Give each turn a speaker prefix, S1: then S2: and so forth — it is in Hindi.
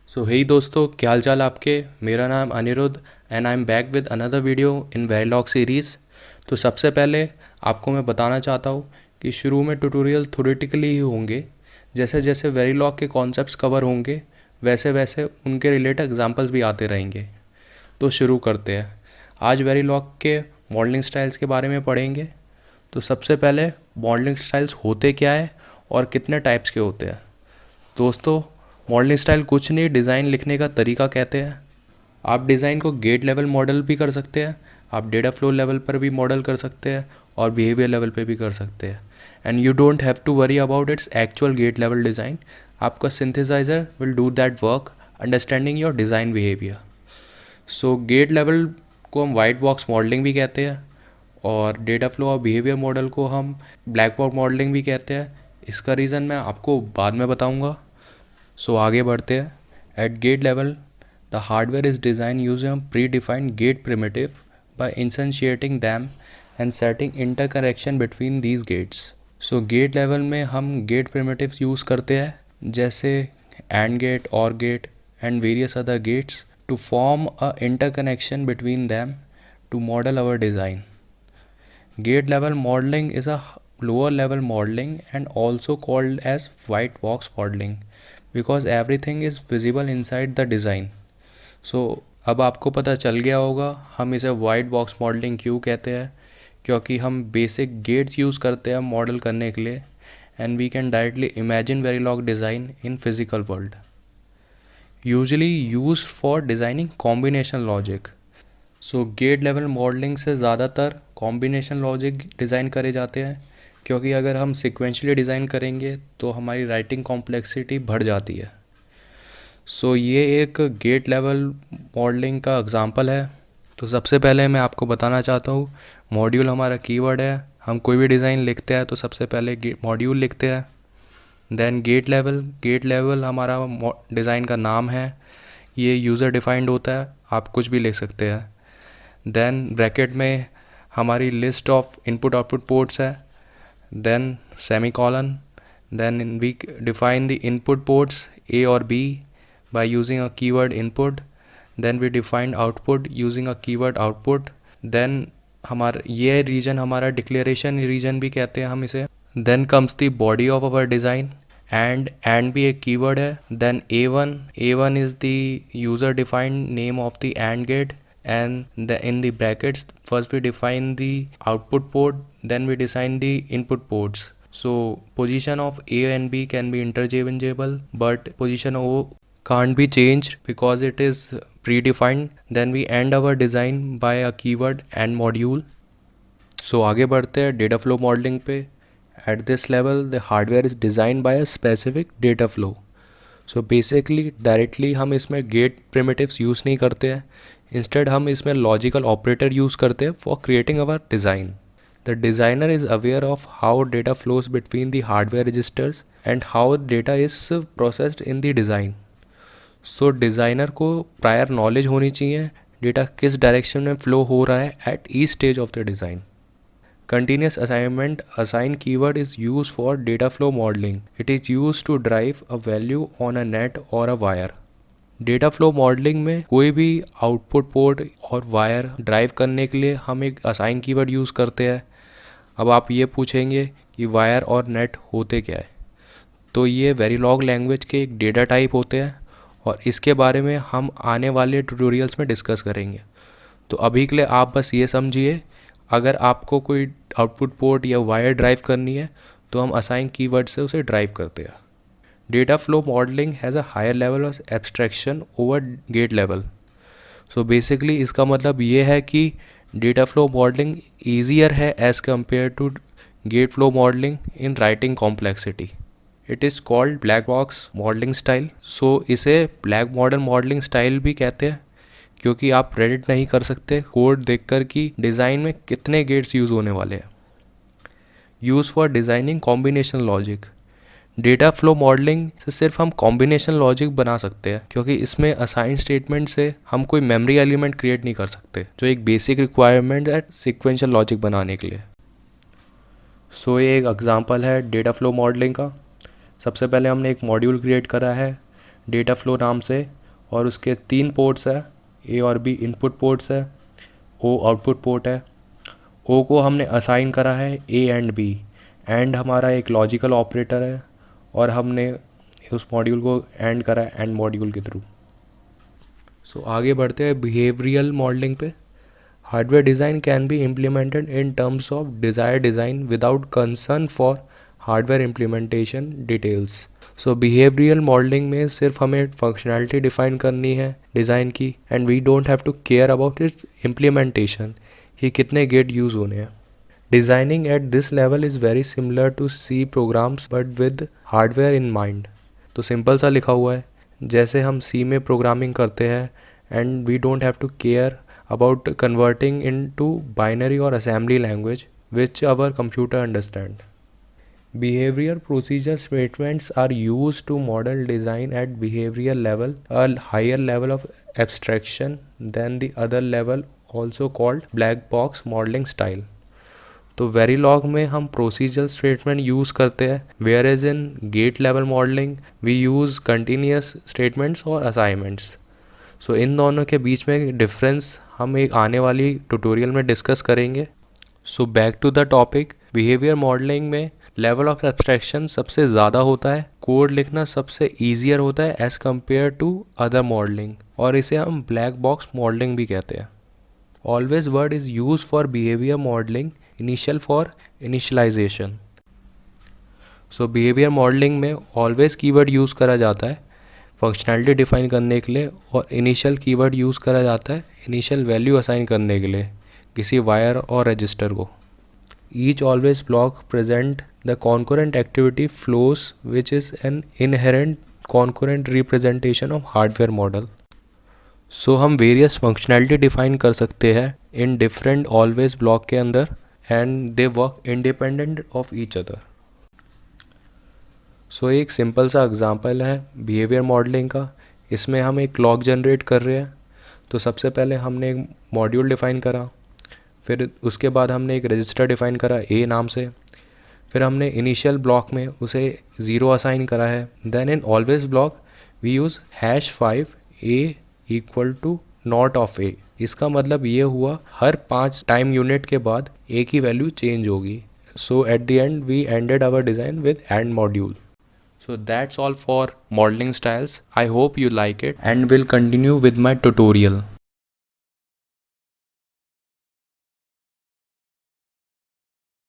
S1: सो हे दोस्तों, क्या हाल चाल आपके। मेरा नाम Anirudh and I am back with another video in Verilog series. तो सबसे पहले आपको मैं बताना चाहता हूँ कि शुरू में ट्यूटोरियल थ्योरेटिकली ही होंगे। जैसे जैसे वेरिलॉग के कॉन्सेप्ट्स कवर होंगे वैसे वैसे उनके रिलेटेड एग्जांपल्स भी आते रहेंगे। तो शुरू करते हैं। आज वेरिलॉग के मॉडलिंग स्टाइल्स के बारे में पढ़ेंगे। तो सबसे पहले मॉडलिंग स्टाइल्स होते क्या है और कितने टाइप्स के होते हैं। दोस्तों, मॉडलिंग स्टाइल कुछ नहीं, डिज़ाइन लिखने का तरीका कहते हैं। आप डिज़ाइन को गेट लेवल मॉडल भी कर सकते हैं, आप डेटा फ्लो लेवल पर भी मॉडल कर सकते हैं और बिहेवियर लेवल पे भी कर सकते हैं। And you don't have to worry about its actual gate level design. आपका synthesizer will do that work understanding your design behaviour. So gate level को हम वाइट बॉक्स मॉडलिंग भी कहते हैं और डेटा फ्लो और बिहेवियर मॉडल को हम ब्लैक बॉक्स मॉडलिंग भी कहते हैं। इसका रीज़न मैं आपको बाद में बताऊंगा। सो आगे बढ़ते हैं। At gate level the hardware is design using predefined gate primitive by instantiating them and setting interconnection between these gates. So gate level में हम गेट प्रिमिटिव यूज़ करते हैं जैसे and gate, or gate and various other gates to form a interconnection between them to model our design. Gate level modeling is a lower level modeling and also called as white box modeling because everything is visible inside the design. So अब आपको पता चल गया होगा हम इसे वाइट बॉक्स मॉडलिंग क्यों कहते हैं, क्योंकि हम बेसिक गेट्स यूज़ करते हैं मॉडल करने के लिए and we can directly imagine Verilog design in physical world. Usually use for designing combination logic. So gate level modeling से ज़्यादातर कॉम्बिनेशन लॉजिक डिज़ाइन करे जाते हैं, क्योंकि अगर हम सिक्वेंशली डिज़ाइन करेंगे तो हमारी राइटिंग कॉम्प्लेक्सिटी बढ़ जाती है। सो ये एक गेट लेवल मॉडलिंग का एग्जांपल है। तो सबसे पहले मैं आपको बताना चाहता हूँ, मॉड्यूल हमारा कीवर्ड है। हम कोई भी डिज़ाइन लिखते हैं तो सबसे पहले मॉड्यूल लिखते हैं। देन गेट लेवल हमारा डिज़ाइन का नाम है। ये यूज़र डिफाइंड होता है, आप कुछ भी लिख सकते हैं। देन ब्रैकेट में हमारी list of input output ports है। Then semicolon. Then we define the input ports A और B by using a keyword input. Then we define output using a keyword output. Then हमारा ये रीजन हमारा डिक्लेरेशन रीजन भी कहते हैं हम इसे। Then comes the body of our design and भी एक कीवर्ड है। Then A1 is the user defined name of the and gate, and in the brackets first we define the output port, then we define the input ports. So position of A and B can be interchangeable, but position O can't be changed because it is predefined. Then we end our design by a keyword and module. So आगे बढ़ते हैं data flow modeling पे। At this level the hardware is designed by a specific data flow. So basically directly हम इसमें गेट प्रिमिटिव्स यूज़ नहीं करते हैं, इंस्टेड हम इसमें लॉजिकल ऑपरेटर यूज़ करते हैं for creating our design. The designer is aware of how data flows between the hardware registers and how data is processed in the design. So designer को प्रायर नॉलेज होनी चाहिए डेटा किस डायरेक्शन में फ्लो हो रहा है at each stage of the design. Continuous assignment assign keyword is used for data flow modeling. It is used to drive a value on a net or a wire. Data flow modelling में कोई भी आउटपुट पोर्ट और वायर ड्राइव करने के लिए हम एक असाइन कीवर्ड यूज़ करते हैं। अब आप ये पूछेंगे कि वायर और नेट होते क्या है, तो ये वेरिलॉग लैंग्वेज के एक डेटा टाइप होते हैं और इसके बारे में हम आने वाले ट्यूटोरियल्स में डिस्कस करेंगे। तो अभी के लिए आप बस ये समझिए, अगर आपको कोई आउटपुट पोर्ट या वायर ड्राइव करनी है तो हम असाइन कीवर्ड से उसे ड्राइव करते हैं। Data flow modelling has a higher level of abstraction over gate level. So basically इसका मतलब ये है कि डेटा फ्लो मॉडलिंग ईजियर है as compare to gate flow modelling in writing complexity. It is called black box modelling style. So इसे ब्लैक मॉडल मॉडलिंग स्टाइल भी कहते हैं, क्योंकि आप प्रेडिक्ट नहीं कर सकते कोड देखकर कि डिज़ाइन में कितने गेट्स यूज़ होने वाले हैं। Use for designing combination logic. Data flow modelling से सिर्फ हम कॉम्बिनेशन लॉजिक बना सकते हैं, क्योंकि इसमें असाइन स्टेटमेंट से हम कोई मेमोरी एलिमेंट क्रिएट नहीं कर सकते, जो एक बेसिक रिक्वायरमेंट है सिक्वेंशियल लॉजिक बनाने के लिए। सो ये एक एग्जांपल है डेटा फ्लो मॉडलिंग का। सबसे पहले हमने एक मॉड्यूल क्रिएट करा है डेटा फ्लो नाम से, और उसके 3 पोर्ट्स है, ए और बी इनपुट पोर्ट्स है, ओ आउटपुट पोर्ट है। ओ को हमने असाइन करा है ए एंड बी, एंड हमारा एक लॉजिकल ऑपरेटर है, और हमने उस मॉड्यूल को एंड करा है एंड मॉड्यूल के थ्रू। सो आगे बढ़ते हैं बिहेवियरल मॉडलिंग पे। Hardware design can be implemented in terms of desire design without concern for hardware implementation details. So behavioral modeling में सिर्फ हमें फंक्शनैलिटी डिफाइन करनी है डिज़ाइन की, and we don't have to care about its implementation कि कितने गेट यूज़ होने हैं। Designing at this level is very similar to C programs but with hardware in mind. तो सिंपल सा लिखा हुआ है, जैसे हम सी में प्रोग्रामिंग करते हैं and we don't have to care about converting into binary or assembly language which our computer understand. Behavior procedure statements are used to model design at behavior level, a higher level of abstraction than the other level, also called black box modeling style. तो वेरीलॉग में हम प्रोसीजरल स्टेटमेंट यूज़ करते हैं, whereas in gate level modeling we use continuous statements और असाइनमेंट्स। सो इन दोनों के बीच में डिफरेंस हम एक आने वाली ट्यूटोरियल में डिस्कस करेंगे। So back to the topic, behavior modeling में लेवल ऑफ एब्स्ट्रैक्शन सबसे ज़्यादा होता है, कोड लिखना सबसे ईजियर होता है as compare to other modeling, और इसे हम ब्लैक बॉक्स मॉडलिंग भी कहते हैं। Always word is use for behavior modeling, initial for initialization. So behavior modeling में ऑलवेज कीवर्ड यूज़ करा जाता है फंक्शनैलिटी डिफाइन करने के लिए, और इनिशियल कीवर्ड यूज़ करा जाता है इनिशियल वैल्यू असाइन करने के लिए किसी वायर और रजिस्टर को। Each always block present the concurrent activity flows which is an inherent concurrent representation of hardware model. So हम वेरियस फंक्शनैलिटी डिफाइन कर सकते हैं इन डिफरेंट ऑलवेज ब्लॉक के अंदर, and they work independent of each other. So एक सिंपल सा एग्जांपल है बिहेवियर मॉडलिंग का। इसमें हम एक क्लॉक जनरेट कर रहे हैं। तो सबसे पहले हमने एक मॉड्यूल डिफ़ाइन करा, फिर उसके बाद हमने एक रजिस्टर डिफ़ाइन करा ए नाम से, फिर हमने इनिशियल ब्लॉक में उसे 0 असाइन करा है। Then in always block we use #5 A equal to not of A. इसका मतलब ये हुआ हर 5 टाइम यूनिट के बाद ए की वैल्यू चेंज होगी। So at the end we ended our design with end module. So that's all for modeling styles. I hope you like it and will continue with my tutorial.